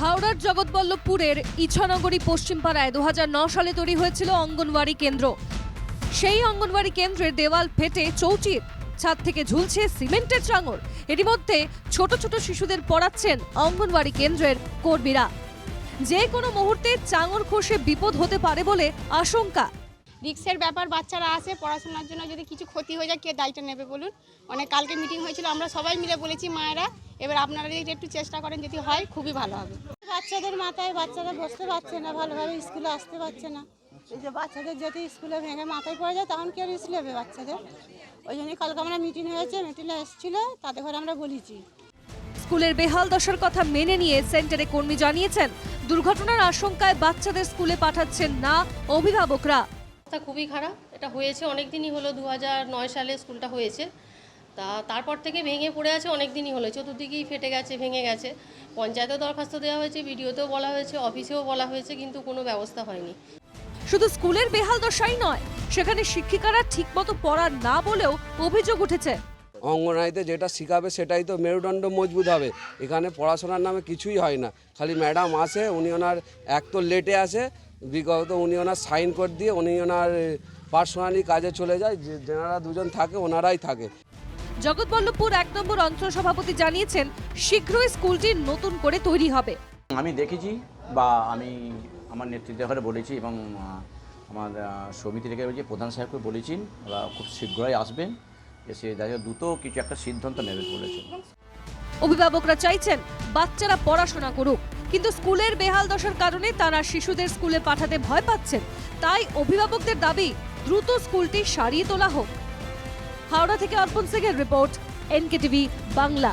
হাওড়ার জগৎবল্লভপুরের ইছানগরী পশ্চিমপাড়ায় 2009 সালে তৈরি হয়েছিল অঙ্গনওয়াড়ি কেন্দ্র। সেই অঙ্গনওয়াড়ি কেন্দ্রের দেওয়াল ফেটে চৌচির, ছাদ থেকে ঝুলছে সিমেন্টের চাঙর। এরই মধ্যে ছোট ছোট শিশুদের পড়াচ্ছেন অঙ্গনওয়াড়ি কেন্দ্রের কর্মীরা। যে কোনো মুহূর্তে চাঙর খসে বিপদ হতে পারে বলে আশঙ্কা। রিক্সের ব্যাপার, বাচ্চারা আসে পড়াশোনার জন্য, যদি কিছু ক্ষতি হয়ে যায় কে দায়িত্ব নেবে বলুন। কালকে মিটিং হয়েছিল, আমরা সবাই মিলে বলেছি মায়েরা, এবার আপনারা যদি একটু চেষ্টা করেন, যদি হয় খুবই ভালো হবে। বাচ্চাদের মাথায় বাচ্চারা বসতে পারছে না, ভালোভাবে স্কুলে আসতে পারছে না। এই যে বাচ্চাদের যদি স্কুলে ভেঙে মাথায় পড়ে যায় তখন কি আর স্কুলে হবে বাচ্চাদের? ওই জন্যই কালকে আমরা মিটিং হয়েছে, মিটিংয়ে এসেছিল, তাদের ঘরে আমরা বলেছি। স্কুলের বেহাল দশার কথা মেনে নিয়ে সেন্টারে কর্মী জানিয়েছেন, দুর্ঘটনার আশঙ্কায় বাচ্চাদের স্কুলে পাঠাচ্ছেন না অভিভাবকরা। খুবই খারাপ, এটা হয়েছে অনেক দিনই হলো, 2009 সালে স্কুলটা হয়েছে। তারপর থেকে ভেঙে পড়ে আছে, অনেক দিনই হলো, চতুর্দিকেই ফেটে গেছে, ভেঙে গেছে। পঞ্চায়েতেও দরখাস্ত দেওয়া হয়েছে, বিডিওতেও বলা হয়েছে, অফিসেও বলা হয়েছে, কিন্তু কোনো ব্যবস্থা হয়নি। শুধু স্কুলের বেহাল দশাই নয়, সেখানে শিক্ষিকারা ঠিকমতো পড়া না বলেও অভিযোগ উঠেছে। অঙ্গনওয়াড়িতে যেটা শেখাবে সেটাই তো মেরুদণ্ড মজবুত হবে। এখানে পড়াশোনার নামে কিছুই হয় না, খালি ম্যাডাম আসে, উনি ওনার এক তো লেটে আসে, বিগত উনি ওনার সাইন করে দিয়ে উনি ওনার পার্সোনালি কাজে চলে যায়, যেনারা দুজন থাকে ওনারাই থাকে। জগৎবল্লভপুর 1 নম্বর অঞ্চল সভাপতি জানিয়েছেন, শীঘ্রই স্কুলটি নতুন করে তৈরি হবে। আমি দেখেছি বা আমি আমার নেতৃত্বের ঘরে বলেছি এবং আমার সমিতি থেকে বলছি, প্রধান সাহেবকে বলেছি, ওরা খুব শীঘ্রই আসবেন, এসে দেখা দ্রুত কিছু একটা সিদ্ধান্ত নেবে বলেছেন। অভিভাবকরা চাইছেন বাচ্চারা পড়াশোনা করুক, কিন্তু স্কুলের বেহাল দশার কারণে তারা শিশুদের স্কুলে পাঠাতে ভয় পাচ্ছেন। তাই অভিভাবকদের দাবি, দ্রুত স্কুলটি সারিয়ে তোলা হোক। হাওড়া থেকে অর্পণ সিংহের রিপোর্ট, NKTV বাংলা।